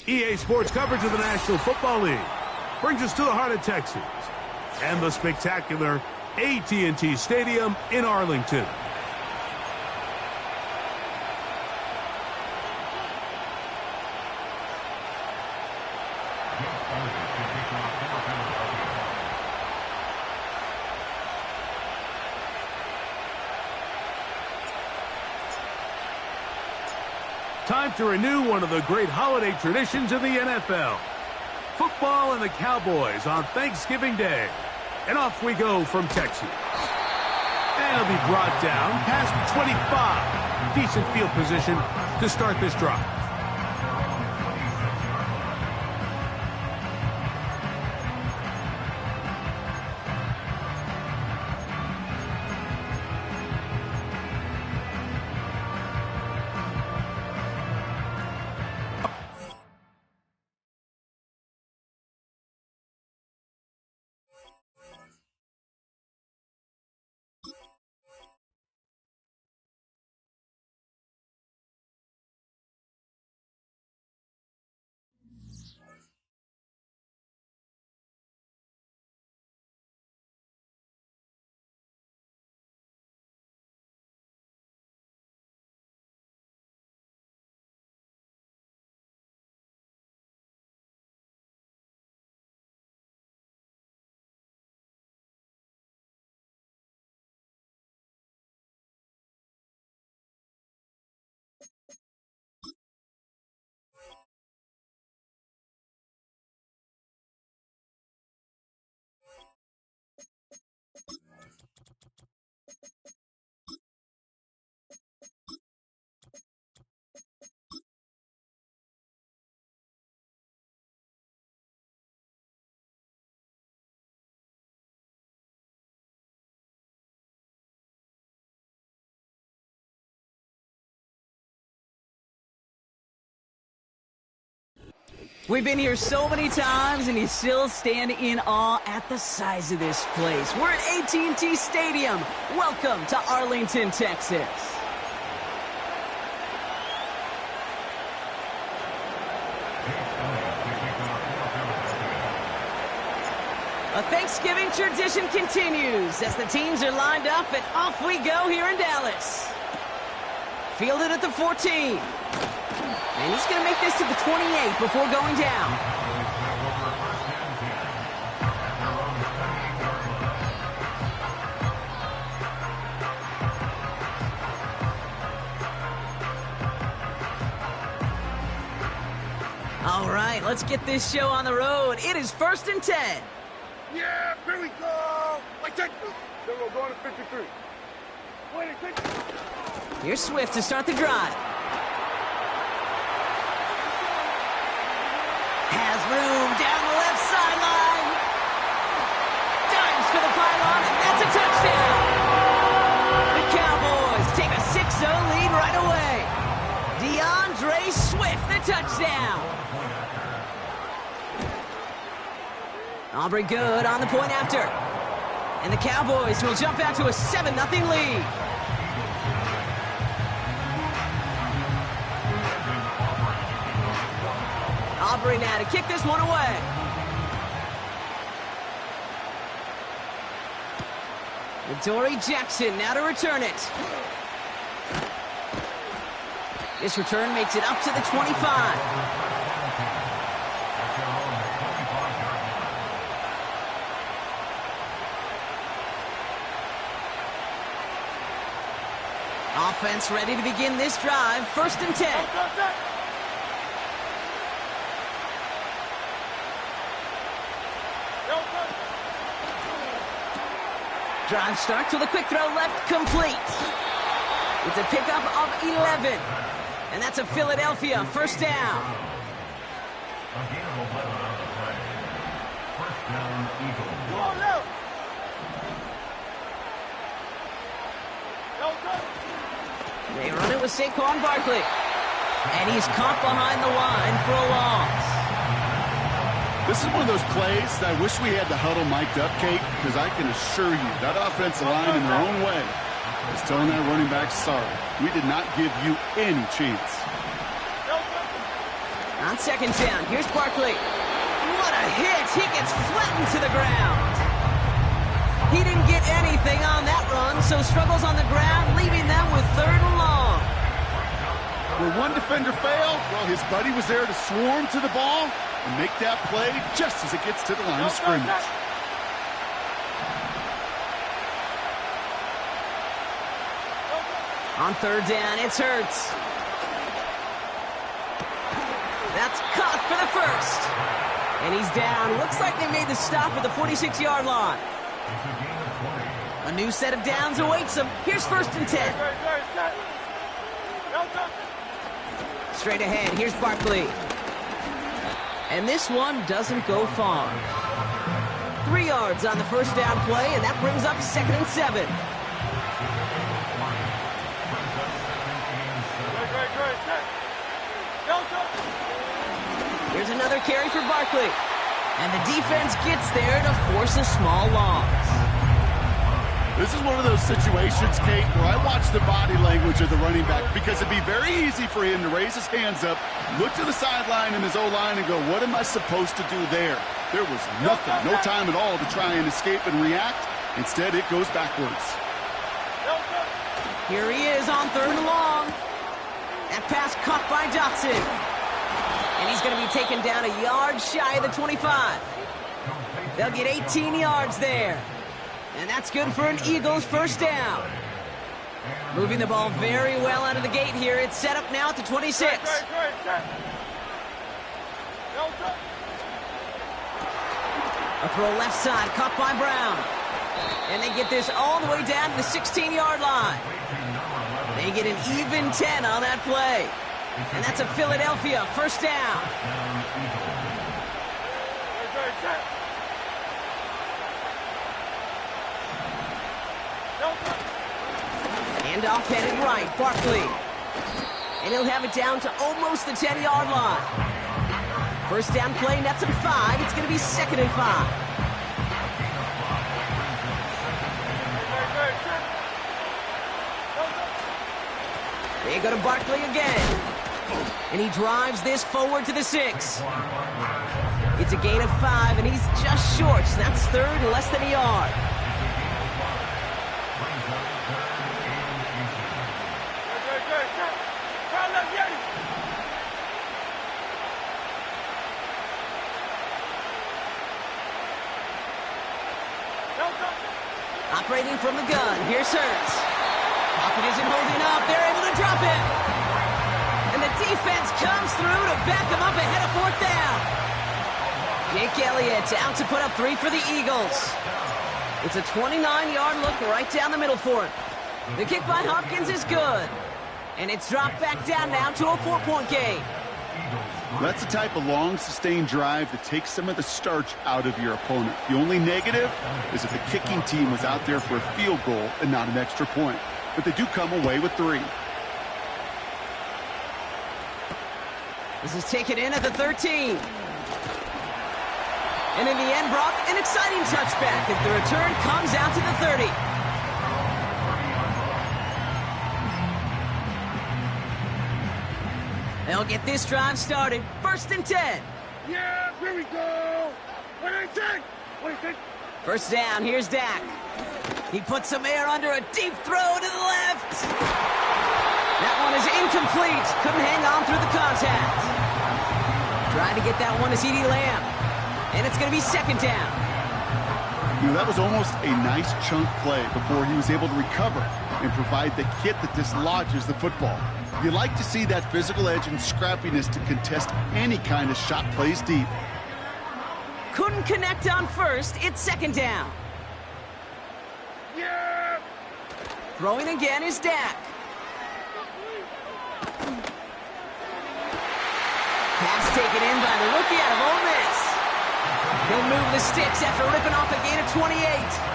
EA Sports coverage of the National Football League brings us to the heart of Texas and the spectacular AT&T Stadium in Arlington. Time to renew one of the great holiday traditions in the NFL. Football and the Cowboys on Thanksgiving Day. And off we go from Texas. And it'll be brought down past 25. Decent field position to start this drive. We've been here so many times, and you still stand in awe at the size of this place. We're at AT&T Stadium. Welcome to Arlington, Texas. A Thanksgiving tradition continues as the teams are lined up, and off we go here in Dallas. Fielded at the 14. And he's going to make this to the 28 before going down. All right, let's get this show on the road. It is 1st and 10. Yeah, here we go. Like that. Then we're going to 53. Wait, 50. Here's Swift to start the drive. Has room down the left sideline. Dives for the pylon, and that's a touchdown. The Cowboys take a 6-0 lead right away. DeAndre Swift, the touchdown. Aubrey good on the point after. And the Cowboys will jump out to a 7-0 lead. Aubrey now to kick this one away. Adoree Jackson now to return it. This return makes it up to the 25. Offense ready to begin this drive. 1st and 10. Drive starts with a quick throw left, complete. It's a pickup of 11. And that's a Philadelphia 1st down. They run it with Saquon Barkley. And he's caught behind the line for a loss. This is one of those plays that I wish we had the huddle mic'd up, Kate, because I can assure you that offensive line in their own way is telling that running back, sorry, we did not give you any chance. On second down, here's Barkley. What a hit! He gets flattened to the ground. He didn't get anything on that run, so struggles on the ground, leaving them with 3rd and long. Where one defender failed, well, his buddy was there to swarm to the ball and make that play just as it gets to the line of scrimmage. On 3rd down, it's Hurts. That's caught for the first. And he's down. Looks like they made the stop at the 46-yard line. A new set of downs awaits them. Here's 1st and 10. Straight ahead, here's Barkley. And this one doesn't go far. 3 yards on the 1st down play, and that brings up 2nd and 7. Here's another carry for Barkley. And the defense gets there to force a small loss. This is one of those situations, Kate, where I watch the body language of the running back because it'd be very easy for him to raise his hands up, look to the sideline in his O-line and go, what am I supposed to do there? There was nothing, no time at all to try and escape and react. Instead, it goes backwards. Here he is on 3rd and long. That pass caught by Dotson. And he's going to be taken down a yard shy of the 25. They'll get 18 yards there. And that's good for an Eagles 1st down. Moving the ball very well out of the gate here. It's set up now at the 26. A throw left side, caught by Brown. And they get this all the way down to the 16-yard line. They get an even 10 on that play. And that's a Philadelphia 1st down. Handoff headed right, Barkley. And he'll have it down to almost the 10-yard line. 1st down play, nets him 5. It's going to be 2nd and 5. They go to Barkley again. And he drives this forward to the 6. It's a gain of 5, and he's just short. So that's 3rd and less than a yard. Operating from the gun, here's Hurts. Pocket isn't holding up, they're able to drop it. And the defense comes through to back him up ahead of 4th down. Jake Elliott out to put up 3 for the Eagles. It's a 29-yard look right down the middle for him. The kick by Hopkins is good. And it's dropped back down now to a 4-point game. That's the type of long, sustained drive that takes some of the starch out of your opponent. The only negative is if the kicking team was out there for a field goal and not an extra point. But they do come away with 3. This is taken in at the 13. And in the end, Brock, an exciting touchback as the return comes out to the 30. They'll get this drive started. 1st and 10. Yeah, here we go. What do you think? What do you think? 1st down, here's Dak. He puts some air under a deep throw to the left. That one is incomplete. Couldn't hang on through the contact. Trying to get that one to CeeDee Lamb. And it's going to be 2nd down. You know, that was almost a nice chunk play before he was able to recover and provide the hit that dislodges the football. You like to see that physical edge and scrappiness to contest any kind of shot plays deep. Couldn't connect on 1st. It's 2nd down. Yeah. Throwing again is Dak. Pass taken in by the rookie out of Ole Miss. He'll move the sticks after ripping off a gain of 28.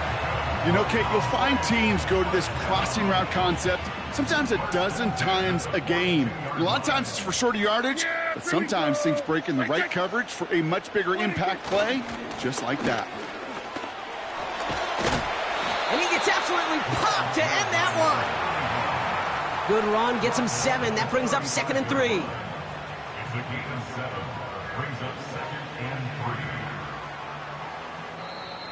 You know, Kate, you'll find teams go to this crossing route concept sometimes a dozen times a game. A lot of times it's for shorter yardage, but sometimes things break in the right coverage for a much bigger impact play, just like that. And he gets absolutely popped to end that one. Good run, gets him 7. That brings up 2nd and 3. The gain of 7 brings up 2nd and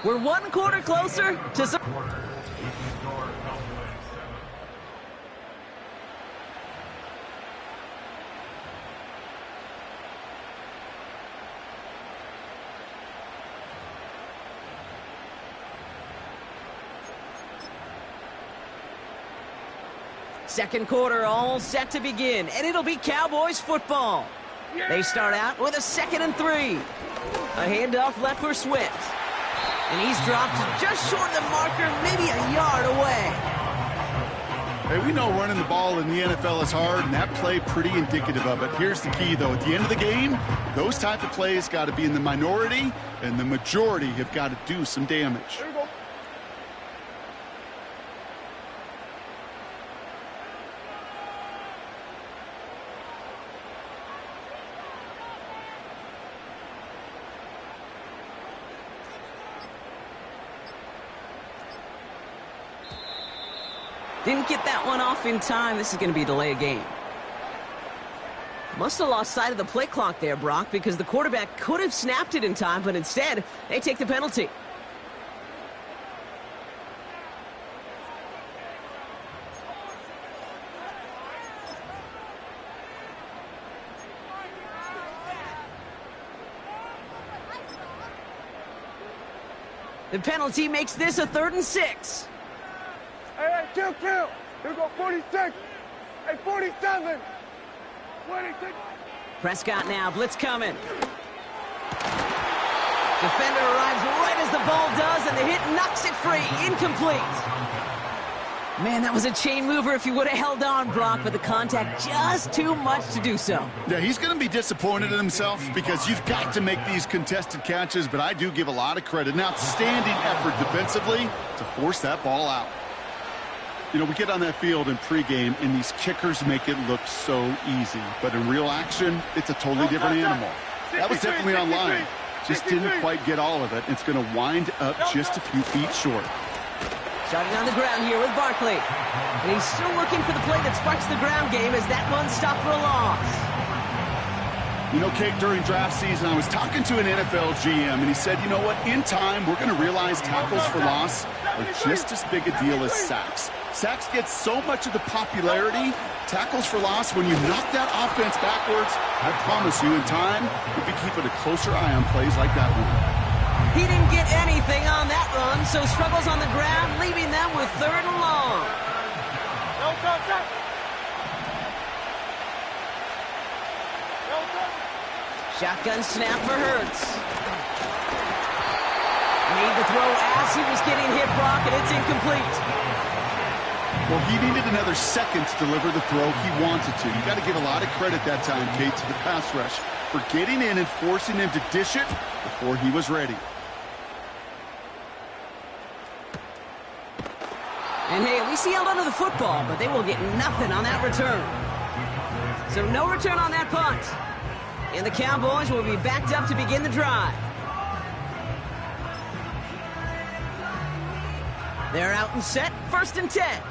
3. We're one quarter closer to some... Quarter with the score Cowboys 7. Second quarter all set to begin, and it'll be Cowboys football. They start out with a 2nd and 3. A handoff left for Swift. And he's dropped just short of the marker, maybe a yard away. Hey, we know running the ball in the NFL is hard, and that play pretty indicative of it. Here's the key, though. At the end of the game, those type of plays got to be in the minority, and the majority have got to do some damage. Didn't get that one off in time. This is going to be a delay of game. Must have lost sight of the play clock there, Brock, because the quarterback could have snapped it in time, but instead, they take the penalty. The penalty makes this a 3rd and 6. Hey, kill. Here we go, 46. Hey, 47. 26. Prescott now, blitz coming. Defender arrives right as the ball does, and the hit knocks it free. Incomplete. Man, that was a chain mover if he would have held on, Brock, but the contact just too much to do so. Yeah, he's going to be disappointed in himself because you've got to make these contested catches, but I do give a lot of credit. An outstanding effort defensively to force that ball out. You know, we get on that field in pregame, and these kickers make it look so easy. But in real action, it's a totally different animal. That was definitely on line. Just didn't quite get all of it. It's going to wind up just a few feet short. Starting on the ground here with Barkley. And he's still looking for the play that sparks the ground game as that one stopped for a loss. You know, Kate, during draft season, I was talking to an NFL GM, and he said, you know what, in time, we're going to realize tackles for loss are just as big a deal as sacks. Sacks get so much of the popularity. Tackles for loss, when you knock that offense backwards, I promise you, in time, we'll be keeping a closer eye on plays like that one. He didn't get anything on that run, so struggles on the ground, leaving them with 3rd and long. Shotgun snap for Hurts. Made the throw as he was getting hit, Brock, and it's incomplete. Well, he needed another second to deliver the throw he wanted to. You got to give a lot of credit that time, Kate, to the pass rush for getting in and forcing him to dish it before he was ready. And hey, at least he held onto the football, but they will get nothing on that return. So no return on that punt. And the Cowboys will be backed up to begin the drive. They're out and set, 1st and 10.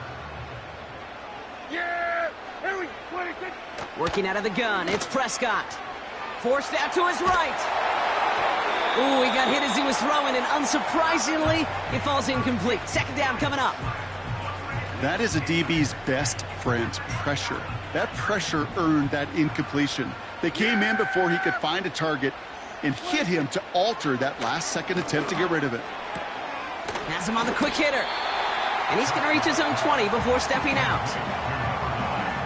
Yeah! Here we go, 26. Working out of the gun, it's Prescott. Forced out to his right. Ooh, he got hit as he was throwing, and unsurprisingly, it falls incomplete. 2nd down coming up. That is a DB's best friend, pressure. That pressure earned that incompletion. They came in before he could find a target and hit him to alter that last-second attempt to get rid of it. Has him on the quick hitter. And he's going to reach his own 20 before stepping out.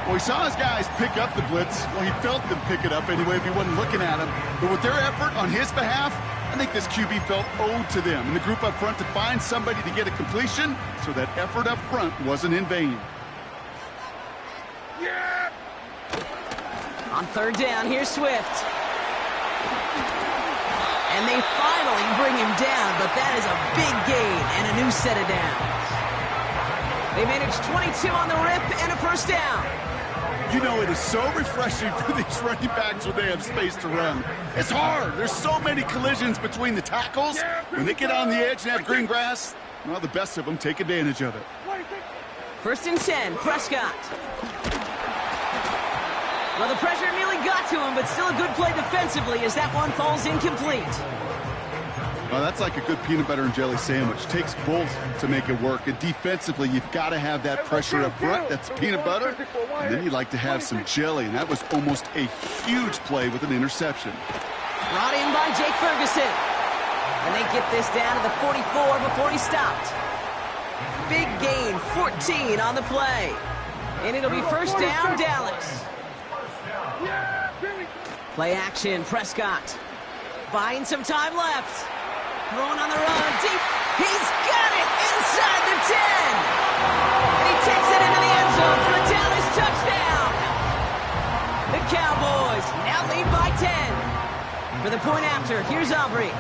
Well, he saw his guys pick up the blitz. Well, he felt them pick it up anyway if he wasn't looking at him. But with their effort on his behalf, I think this QB felt owed to them and the group up front to find somebody to get a completion so that effort up front wasn't in vain. Yeah! On 3rd down, here's Swift. And they finally bring him down, but that is a big gain and a new set of downs. They managed 22 on the rip and a 1st down. You know, it is so refreshing for these running backs when they have space to run. It's hard. There's so many collisions between the tackles. When they get on the edge and have green grass, well, the best of them take advantage of it. 1st and 10, Prescott. Well, the pressure nearly got to him, but still a good play defensively as that one falls incomplete. Well, that's like a good peanut butter and jelly sandwich. Takes both to make it work. And defensively, you've got to have that pressure up front. That's peanut butter. And then you'd like to have some jelly. And that was almost a huge play with an interception. Brought in by Jake Ferguson. And they get this down to the 44 before he stopped. Big gain, 14 on the play. And it'll be first down, Dallas. Play action, Prescott. Buying some time left. Throwing on the run, deep. He's got it inside the 10. And he takes it into the end zone for a Dallas touchdown. The Cowboys now lead by 10. For the point after, here's Aubrey.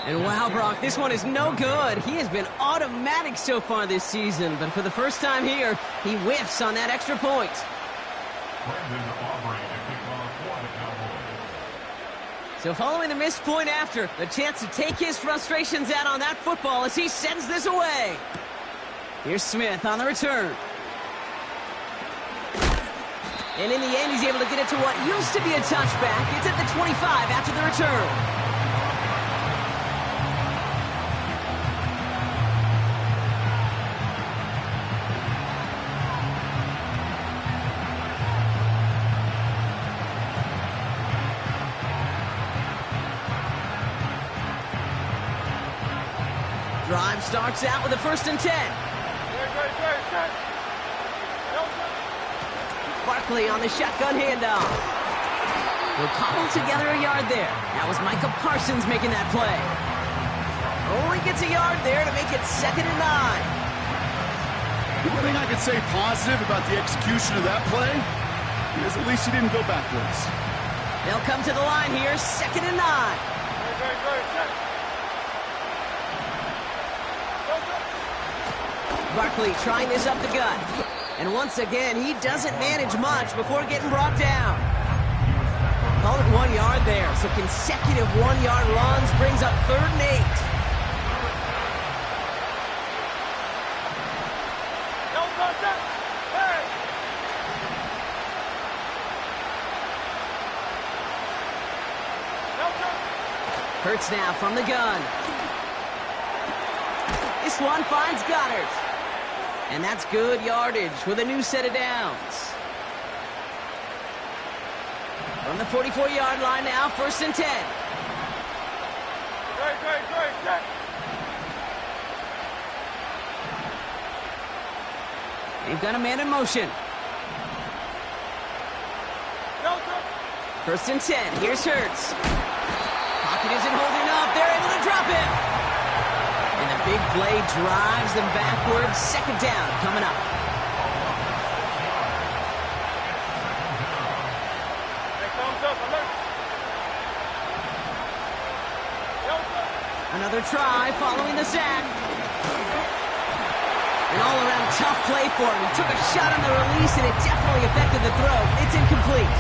And wow, Brock, this one is no good. He has been automatic so far this season, but for the first time here, he whiffs on that extra point. So following the missed point after, the chance to take his frustrations out on that football as he sends this away. Here's Smith on the return. And in the end, he's able to get it to what used to be a touchback. It's at the 25 after the return. Drive starts out with a 1st and 10. Barkley on the shotgun handoff. He'll cobble together a yard there. That was Micah Parsons making that play. Only gets a yard there to make it 2nd and 9. The one thing I could say positive about the execution of that play is at least he didn't go backwards. They'll come to the line here, 2nd and 9. Barkley trying this up the gut. And once again, he doesn't manage much before getting brought down. Call it 1 yard there. So consecutive 1-yard runs brings up 3rd and 8. Hurts now from the gun. This one finds Goddard. And that's good yardage with a new set of downs. From the 44-yard line now, 1st and 10. They've got a man in motion. 1st and 10. Here's Hurts. Pocket isn't holding up. They're able to drop him. And the big play drives them backwards. 2nd down coming up. Another try following the sack. An all-around tough play for him. He took a shot on the release, and it definitely affected the throw. It's incomplete.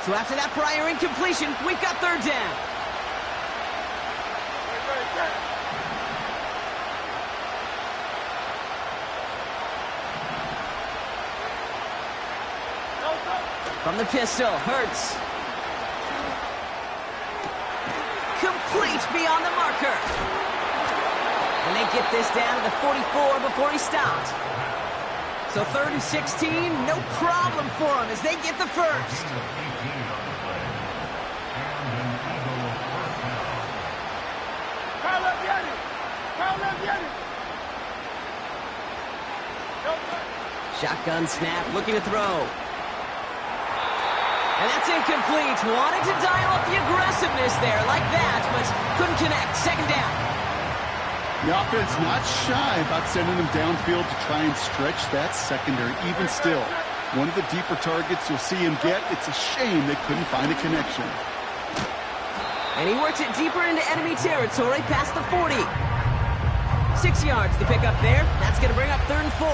So after that prior incompletion, we've got 3rd down. From the pistol, Hurts. Complete beyond the marker. And they get this down to the 44 before he stopped. So 3rd and 16, no problem for him as they get the 1st. Shotgun snap, looking to throw. And that's incomplete. Wanted to dial up the aggressiveness there like that, but couldn't connect. 2nd down. The offense not shy about sending them downfield to try and stretch that secondary. Even still, one of the deeper targets you'll see him get. It's a shame they couldn't find a connection. And he works it deeper into enemy territory past the 40. 6 yards to pick up there. That's going to bring up 3rd and 4.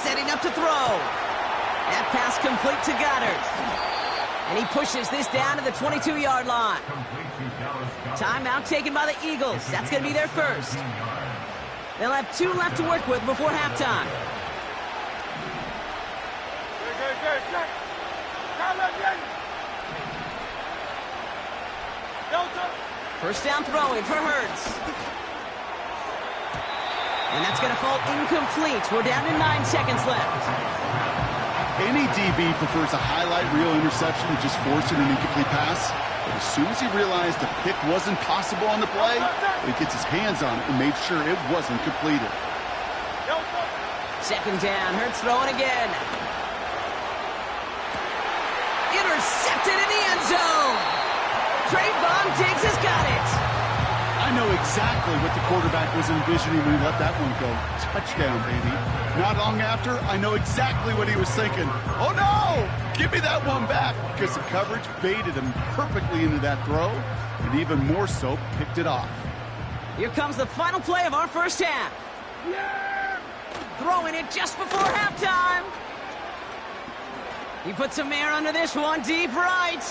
setting up to throw. That pass complete to Goddard. And he pushes this down to the 22-yard line. Timeout taken by the Eagles. That's going to be their first. They'll have 2 left to work with before halftime. First down throwing for Hurts. And that's going to fall incomplete. We're down to 9 seconds left. Any DB prefers a highlight reel interception to just forcing an incomplete pass. But as soon as he realized a pick wasn't possible on the play, he gets his hands on it and made sure it wasn't completed. Second down, Hurts throwing again. Intercepted in the end zone. Trayvon Diggs has got it. I know exactly what the quarterback was envisioning when he let that one go. Touchdown, baby. Not long after, I know exactly what he was thinking. Oh, no! Give me that one back, because the coverage baited him perfectly into that throw, and even more so, picked it off. Here comes the final play of our first half. Throwing it just before halftime. He puts some air under this one, deep right.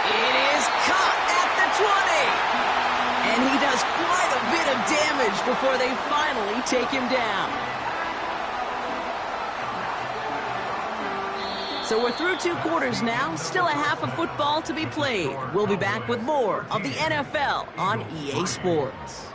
It is caught at the 20. And he does quite a bit of damage before they finally take him down. So we're through 2 quarters now, still a half of football to be played. We'll be back with more of the NFL on EA Sports.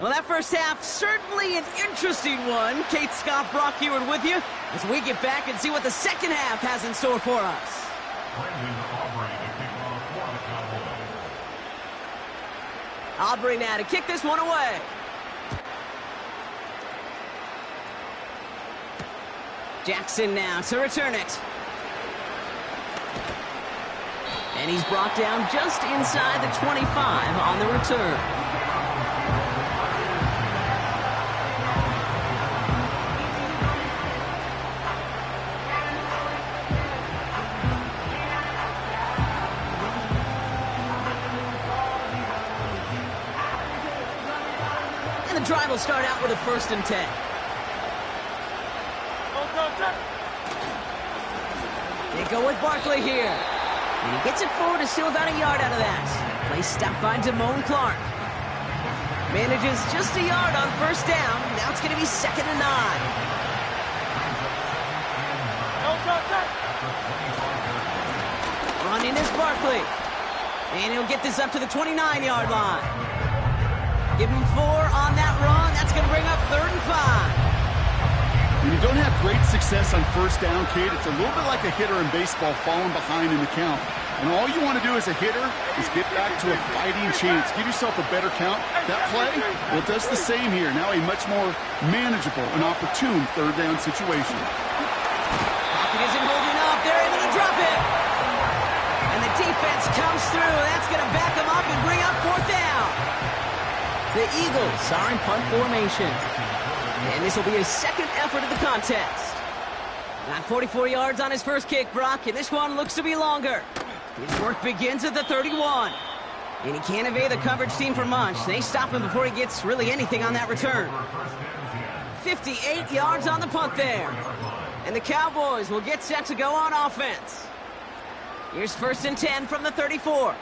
Well, that first half, certainly an interesting one. Kate, Scott, Brock Heward with you as we get back and see what the second half has in store for us. Aubrey now to kick this one away. Jackson now to return it. And he's brought down just inside the 25 on the return. Drive will start out with a 1st and 10. They go with Barkley here. And he gets it forward to steal about a yard out of that. Play stopped by Damone Clark. Manages just a yard on 1st down. Now it's going to be 2nd and 9. Running is Barkley. And he'll get this up to the 29-yard line. Give him 4 on that run. That's going to bring up 3rd and 5. When you don't have great success on 1st down, Kate, it's a little bit like a hitter in baseball falling behind in the count. And all you want to do as a hitter is get back to a fighting chance. Give yourself a better count. That play, well, it does the same here. Now a much more manageable and opportune 3rd down situation. Pocket isn't holding up. They're able to drop it. And the defense comes through. That's going to back them up and bring up 4th down. The Eagles are in punt formation. And this will be his 2nd effort of the contest. Got 44 yards on his first kick, Brock, and this one looks to be longer. His work begins at the 31. And he can't evade the coverage team for much. They stop him before he gets really anything on that return. 58 yards on the punt there. And the Cowboys will get set to go on offense. Here's 1st and 10 from the 34.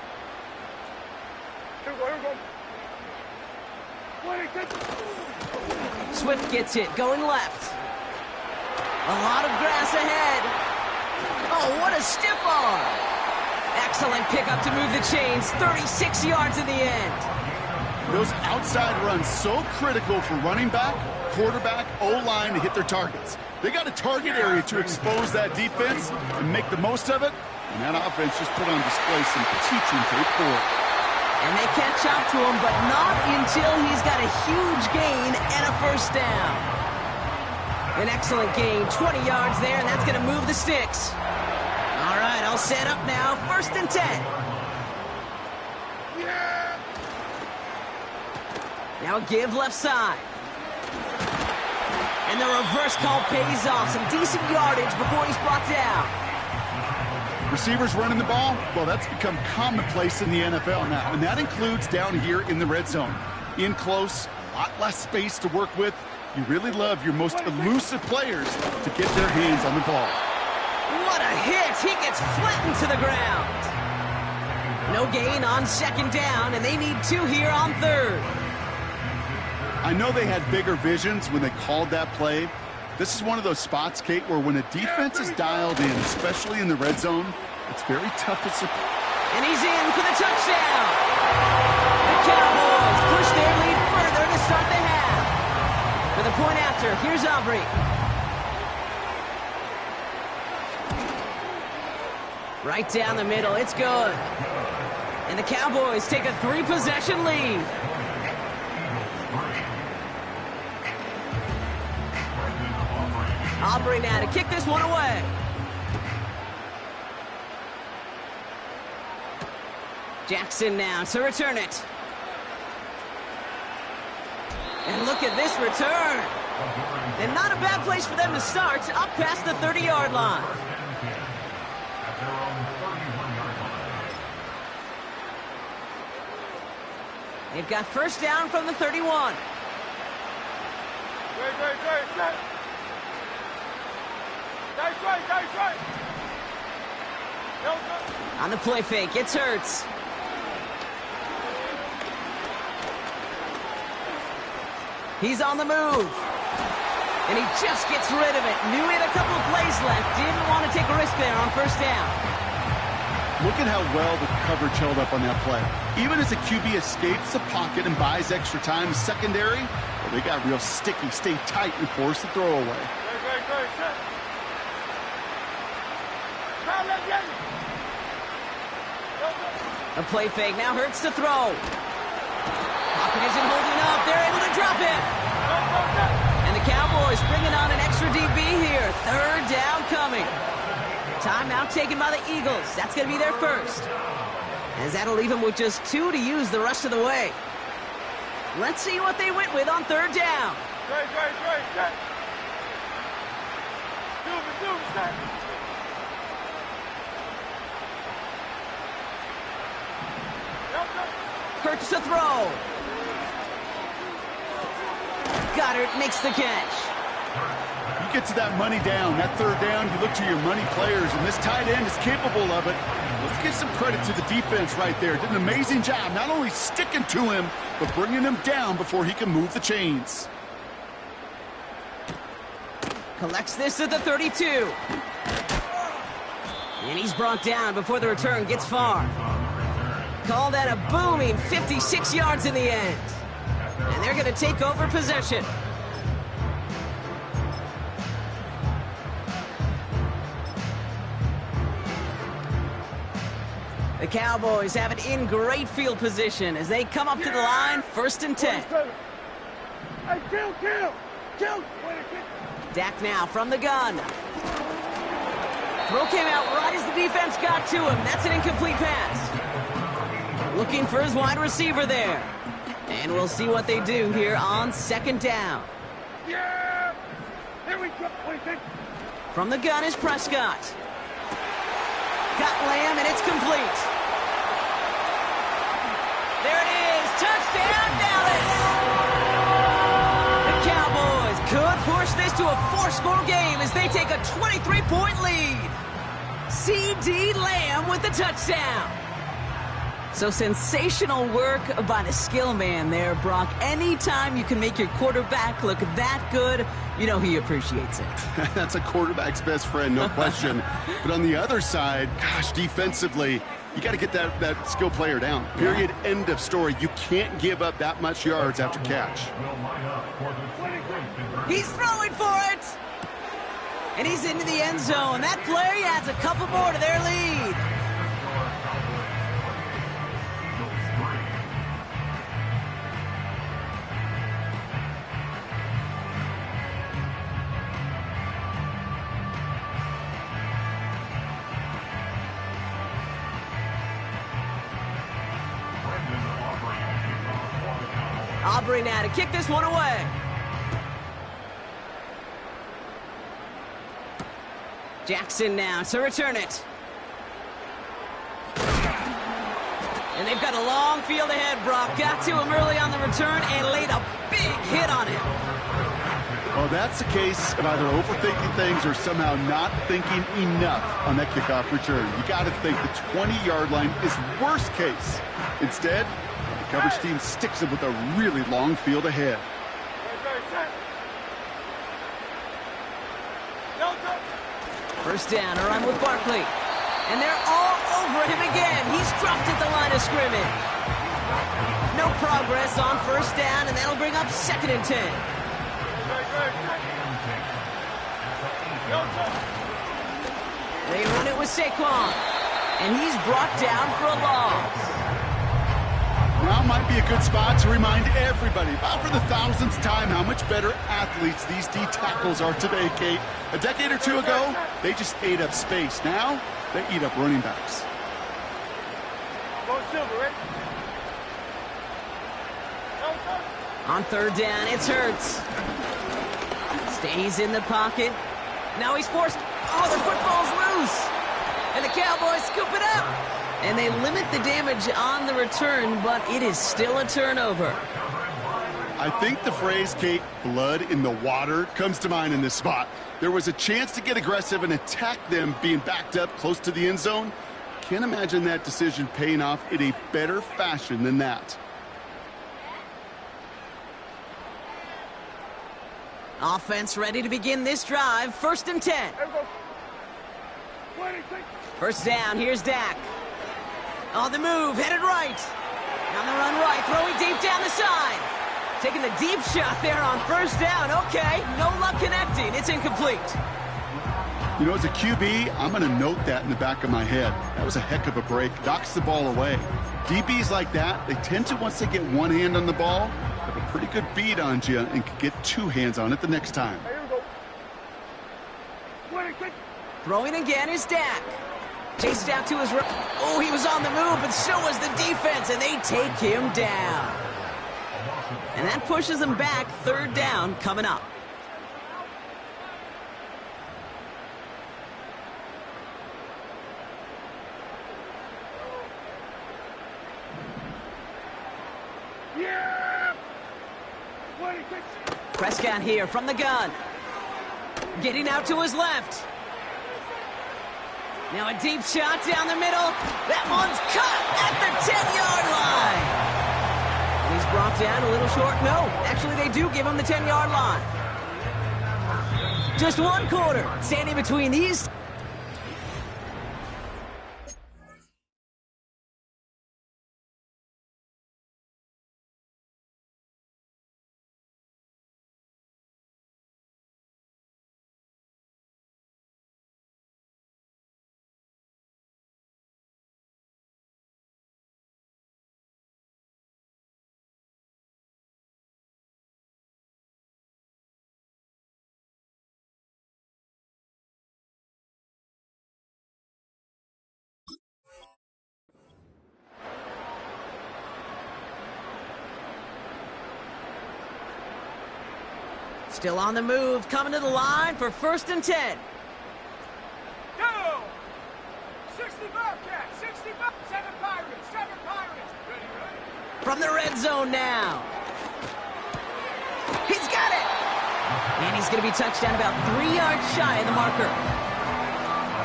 Swift gets it, going left. A lot of grass ahead. Oh, what a stiff arm. Excellent pickup to move the chains. 36 yards in the end. Those outside runs so critical for running back, quarterback, O-line to hit their targets. They got a target area to expose that defense and make the most of it. And that offense just put on display some teaching tape for it. And they catch up to him, but not until he's got a huge gain and a 1st down. An excellent gain, 20 yards there, and that's going to move the sticks. All right, All set up now, 1st and 10. Yeah! Now a give left side. And the reverse call pays off. Some decent yardage before he's brought down. Receivers running the ball, well, that's become commonplace in the NFL now, and that includes down here in the red zone. In close, a lot less space to work with. You really love your most elusive players to get their hands on the ball. What a hit! He gets flattened to the ground. No gain on 2nd down, and they need 2 here on 3rd. I know they had bigger visions when they called that play. This is one of those spots, Kate, where when a defense is dialed in, especially in the red zone, it's very tough to support. And he's in for the touchdown. The Cowboys push their lead further to start the half. For the point after, here's Aubrey. Right down the middle, it's good. And the Cowboys take a 3-possession lead. Aubrey now to kick this one away. Jackson now to return it. And look at this return. And not a bad place for them to start, up past the 30-yard line. They've got 1st down from the 31. Great. Nice right. On the play fake, it's Hurts. He's on the move. And he just gets rid of it. Knew he had a couple of plays left. Didn't want to take a risk there on 1st down. Look at how well the coverage held up on that play. Even as a QB escapes the pocket and buys extra time, secondary, well, they got real sticky, stay tight, and force the throw away. Great. A play fake, now Hurts to throw. Pocket isn't holding up, they're able to drop it. And the Cowboys bringing on an extra DB here. 3rd down coming. Timeout taken by the Eagles. That's going to be their first. As that'll leave them with just 2 to use the rest of the way. Let's see what they went with on 3rd down. Great. Do it. Hurts to throw. Goddard makes the catch. You get to that money down, that 3rd down, you look to your money players, and this tight end is capable of it. Let's give some credit to the defense right there. Did an amazing job, not only sticking to him, but bringing him down before he can move the chains. Collects this at the 32. And he's brought down before the return gets far. Call that a booming 56 yards in the end. And they're going to take over possession. The Cowboys have it in great field position as they come up to the line, 1st and 10. Hey, kill! Dak now from the gun. Throw came out right as the defense got to him. That's an incomplete pass. Looking for his wide receiver there. And we'll see what they do here on 2nd down. Yeah! Here we go. From the gun is Prescott. Got Lamb, and it's complete. There it is. Touchdown, Dallas! The Cowboys could push this to a 4-score game as they take a 23-point lead. C.D. Lamb with the touchdown. So sensational work by the skill man there, Brock. Anytime you can make your quarterback look that good, you know he appreciates it. That's a quarterback's best friend, no question. But on the other side, gosh, defensively, you got to get that skill player down. Period, end of story. You can't give up that much yards after catch. He's throwing for it! And he's into the end zone. That play adds a couple more to their lead. clobbering now to kick this one away. Jackson now to return it. And they've got a long field ahead, Brock. Got to him early on the return and laid a big hit on him. Well, that's the case of either overthinking things or somehow not thinking enough on that kickoff return. You got to think the 20-yard line is worst case. Instead, the coverage team sticks him with a really long field ahead. First down, a run with Barkley. And they're all over him again. He's dropped at the line of scrimmage. No progress on first down, and that'll bring up 2nd and 10. They run it with Saquon. And he's brought down for a loss. Now might be a good spot to remind everybody, about for the 1000th time, how much better athletes these D tackles are today, Kate. A decade or two ago, they just ate up space. Now, they eat up running backs. On 3rd down, it's Hurts. Stays in the pocket. Now he's forced. Oh, the football's loose. And the Cowboys scoop it up. And they limit the damage on the return, but it is still a turnover. I think the phrase, Kate, blood in the water, comes to mind in this spot. There was a chance to get aggressive and attack them being backed up close to the end zone. Can't imagine that decision paying off in a better fashion than that. Offense ready to begin this drive. 1st and 10. First down, here's Dak. On the move, headed right. On the run right, throwing deep down the side. Taking the deep shot there on 1st down. Okay, no luck connecting. It's incomplete. You know, as a QB, I'm going to note that in the back of my head. That was a heck of a break. Knocks the ball away. DBs like that, they tend to, once they get one hand on the ball, have a pretty good beat on you and can get 2 hands on it the next time. Throwing again is Dak. Chases out to his right. Oh, he was on the move, but so was the defense, and they take him down. And that pushes them back. 3rd down coming up. Yeah! Prescott here from the gun. Getting out to his left. Now a deep shot down the middle. That one's cut at the 10-yard line. And he's brought down a little short. No, actually they do give him the 10-yard line. Just 1 quarter standing between these. Still on the move, coming to the line for 1st and 10. Go! 60 Bobcats, 60 Bobcats, 7 Pirates, 7 Pirates. Ready, ready? From the red zone now. He's got it! And he's going to be touched down about 3 yards shy of the marker.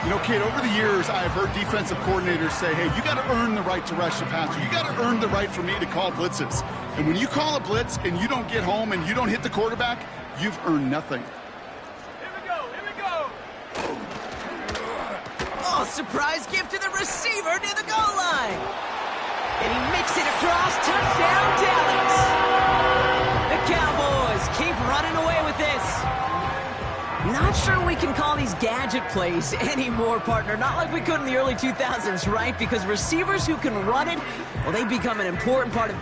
You know, Kate, over the years, I've heard defensive coordinators say, hey, you got to earn the right to rush the passer. You got to earn the right for me to call blitzes. And when you call a blitz and you don't get home and you don't hit the quarterback, you've earned nothing. Here we go, here we go. Oh, surprise gift to the receiver near the goal line. And he makes it across. Touchdown, Dallas. The Cowboys keep running away with this. Not sure we can call these gadget plays anymore, partner. Not like we could in the early 2000s, right? Because receivers who can run it, well, they become an important part of